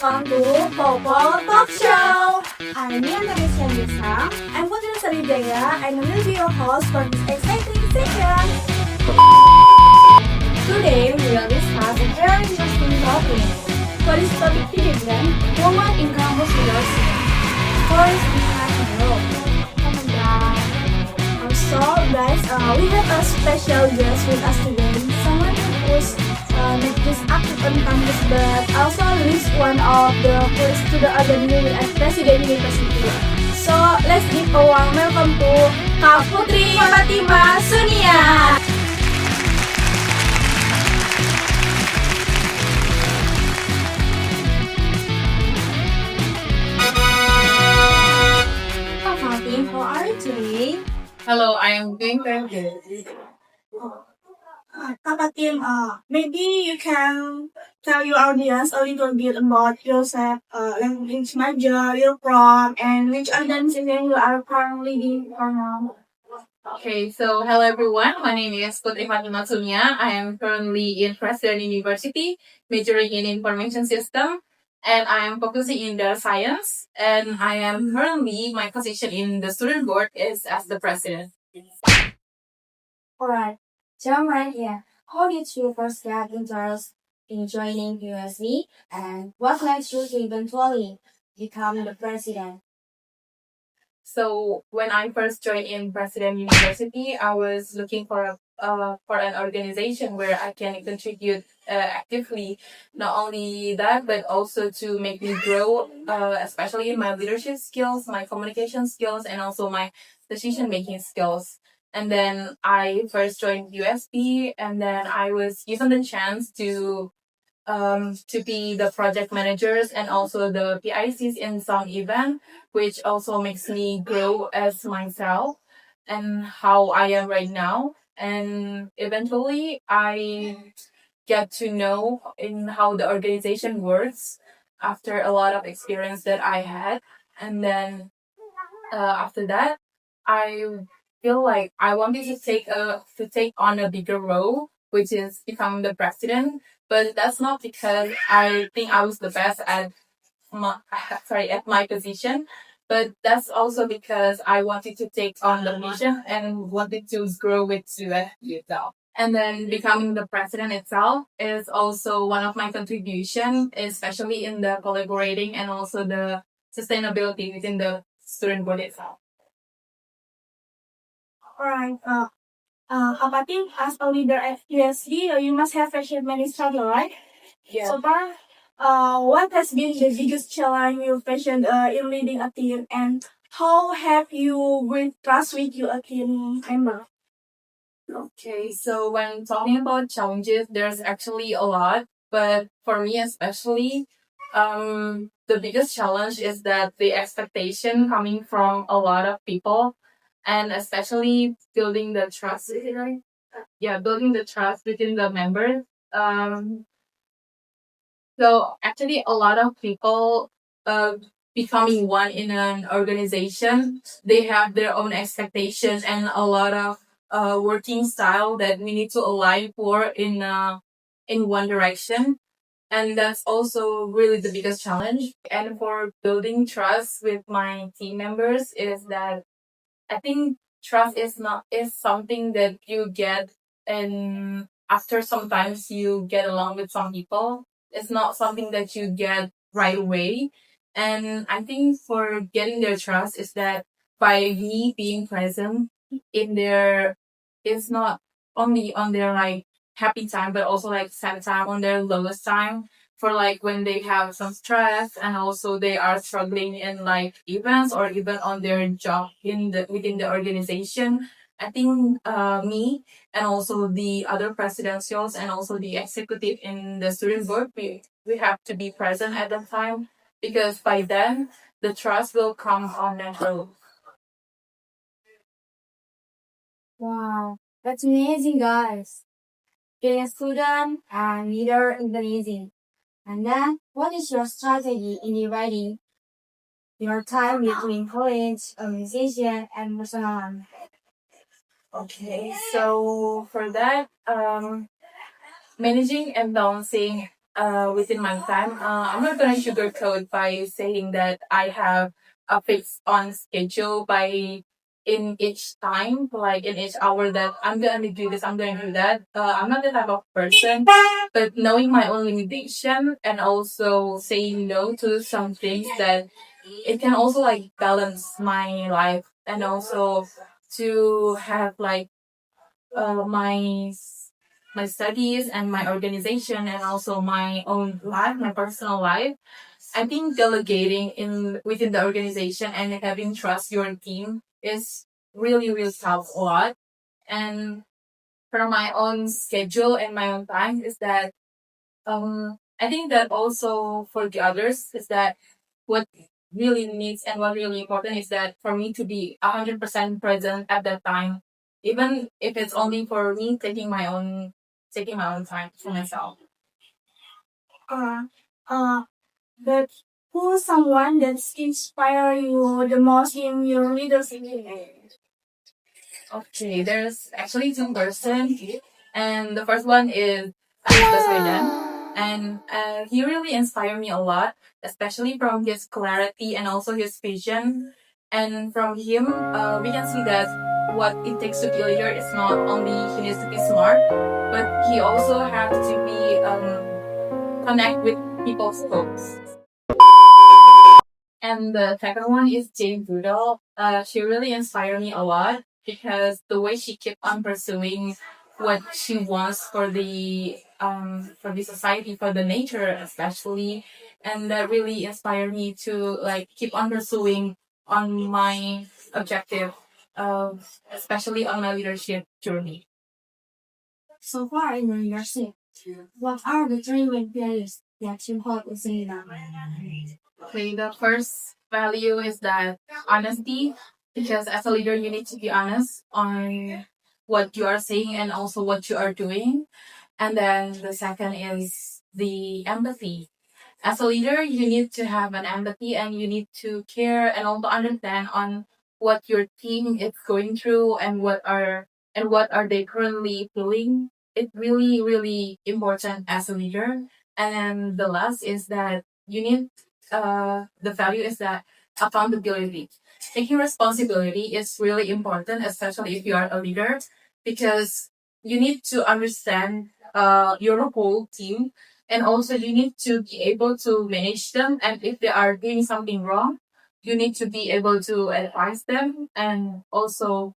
welcome to Popo Talk Show. I'm Indonesia Lisa. I'm Putri Saridaya and I will be your host for this exciting session. Today we will discuss a very interesting topic. For this topic children, women in campus leadership. Stories behind the world. Oh my god. So guys, we have a special guest with us today. Someone who's not just active on campus but also is one of the first to the academy at President University. So let's give a warm welcome to Kak Putri Fatima Sunia. Kak Fatim, how are you today? Hello, I am doing very good. Kak Fatim, maybe you can tell your audience a little bit about yourself, like which major you're from, and which organization you are currently in for now. Okay, so hello everyone. My name is Putri Fatima Sunia. I am currently in President University, majoring in Information System, and I am focusing in data science. And I am currently, my position in the student board is as the president. Alright, jump right here. How did you first get interested in joining USC, and what led you to eventually become the president? So when I first joined in President University, I was looking for an organization where I can contribute actively. Not only that, but also to make me grow, especially in my leadership skills, my communication skills, and also my decision making skills. And then I first joined USB, and then I was given the chance to be the project managers and also the PICs in some event, which also makes me grow as myself and how I am right now. And eventually, I get to know in how the organization works after a lot of experience that I had. And then after that, I feel like I wanted to take on a bigger role, which is become the president. But that's not because I think I was the best at my at my position, but that's also because I wanted to take on the mission and wanted to grow with it itself. And then becoming the president itself is also one of my contribution, especially in the collaborating and also the sustainability within the student board itself. Alright, Kapating, as a leader at USD, you must have faced many struggles, right? Yeah. So far, what has been the biggest challenge you faced in leading a team, and how have you built trust with your team member? Okay, so when talking about challenges, there's actually a lot, but for me especially, the biggest challenge is that the expectation coming from a lot of people, and especially building the trust. Is it right? Yeah, building the trust within the members. So actually, a lot of people becoming one in an organization, they have their own expectations and a lot of working style that we need to align for in one direction. And that's also really the biggest challenge. And for building trust with my team members is that I think trust is something that you get, and after sometimes you get along with some people. It's not something that you get right away. And I think for getting their trust is that by me being present in their, it's not only on their like happy time, but also like sad time, on their lowest time, for like when they have some stress and also they are struggling in like events or even on their job in the within the organization. I think me and also the other presidentials and also the executive in the student board, we have to be present at that time, because by then the trust will come on natural. Wow, that's amazing, guys. Being a student and leader is amazing. And then, what is your strategy in dividing your time between college, organization, and personal life? Okay, so for that, managing and balancing within my time. I'm not gonna sugarcoat by saying that I have a fixed on schedule by in each time, like in each hour that I'm gonna do this, I'm gonna do that. I'm not the type of person, but knowing my own limitation and also saying no to some things that it can also like balance my life and also to have like my studies and my organization and also my own life, my personal life. I think delegating in within the organization and having trust your team is really really helps a lot. And for my own schedule and my own time is that I think that also for the others is that what really needs and what really important is that for me to be 100% present at that time, even if it's only for me taking my own time for myself. Uh, uh, but who's someone that's inspire you the most in your leadership? Okay, there's actually two persons, and the first one is Anies, and he really inspired me a lot, especially from his clarity and also his vision. And from him, we can see that what it takes to be a leader is not only he needs to be smart, but he also has to be connect with people's hopes. And the second one is Jane Goodall. She really inspired me a lot because the way she kept on pursuing what she wants for the society, for the nature especially, and that really inspired me to like keep on pursuing on my objective, especially on my leadership journey. So far in your leadership, what are the three main values that you hold within them? Okay, the first value is that honesty, because as a leader, you need to be honest on what you are saying and also what you are doing. And then the second is the empathy. As a leader, you need to have an empathy and you need to care and also understand on what your team is going through and what are they currently feeling. It's really, really important as a leader. And then the last is that you need the value is that accountability. Taking responsibility is really important, especially if you are a leader, because you need to understand your whole team and also you need to be able to manage them, and if they are doing something wrong you need to be able to advise them, and also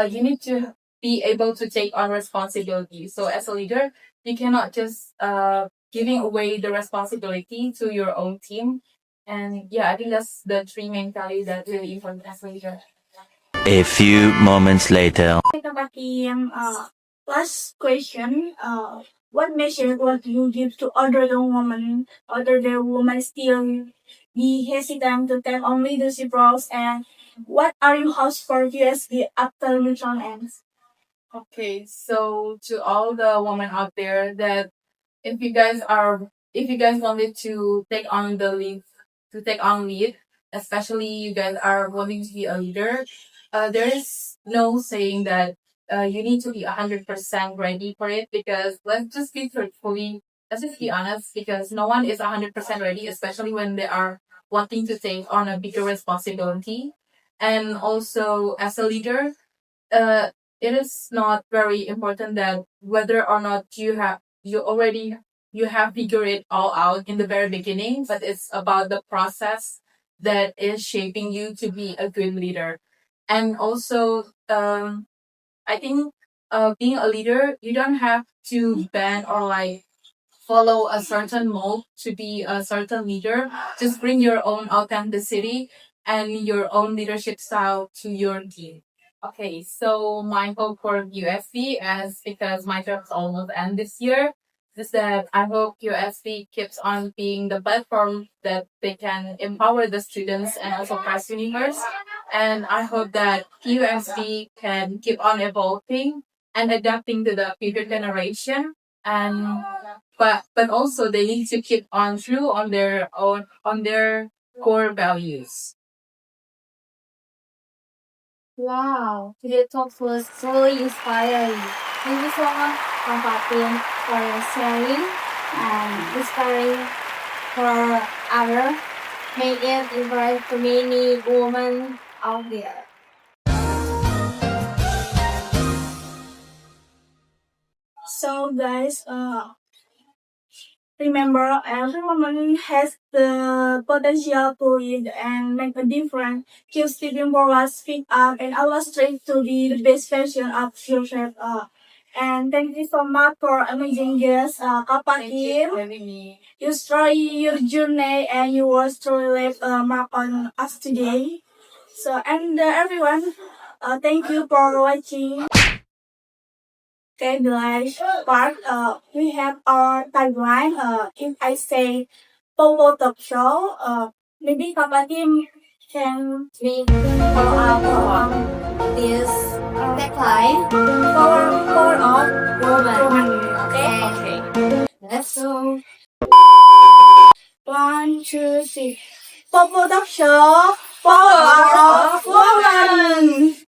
you need to be able to take on responsibility. So as a leader you cannot just giving away the responsibility to your own team. And yeah, I think that's the three main values that really important as a leader. A few moments later. Kapatid, last question, what message would you give to other young women, other the women still be hesitant to take on leadership roles, and what are your hopes for USB after neutral ends? Okay, so to all the women out there that if you guys wanted to take on the lead especially you guys are wanting to be a leader, there is no saying that you need to be 100% ready for it, because let's just be honest, because no one is 100% ready, especially when they are wanting to take on a bigger responsibility. And also as a leader, uh, it is not very important that whether or not you have figured it all out in the very beginning, but it's about the process that is shaping you to be a good leader. And also, I think being a leader, you don't have to bend or like follow a certain mold to be a certain leader. Just bring your own authenticity and your own leadership style to your team. Okay, so my hope for USC, as because my terms almost end this year, is that I hope USC keeps on being the platform that they can empower the students and also press universe. And I hope that USC can keep on evolving and adapting to the future generation. And but also they need to keep on true on their core values. Wow, today's talk was truly inspiring. Thank you so much, Kapatid, for sharing. and inspiring for others. Make it inspire to many women out there. So guys, remember, every woman has the potential to lead and make a difference. Keep stepping forward, speak up, and always strive to be the best version of yourself. And thank you so much for amazing guests, Kapan Thank you for Im. having me. Your story, your journey, and your words truly left a mark on us today. So, and everyone, thank you for watching. Okay, the last part, we have our tagline. If I say Popo Talk Show, maybe Papa Kim can we follow up on this tagline. Power of woman. Okay? Okay. Let's go. 1, 2, 3. Popo Talk Show, Power of woman.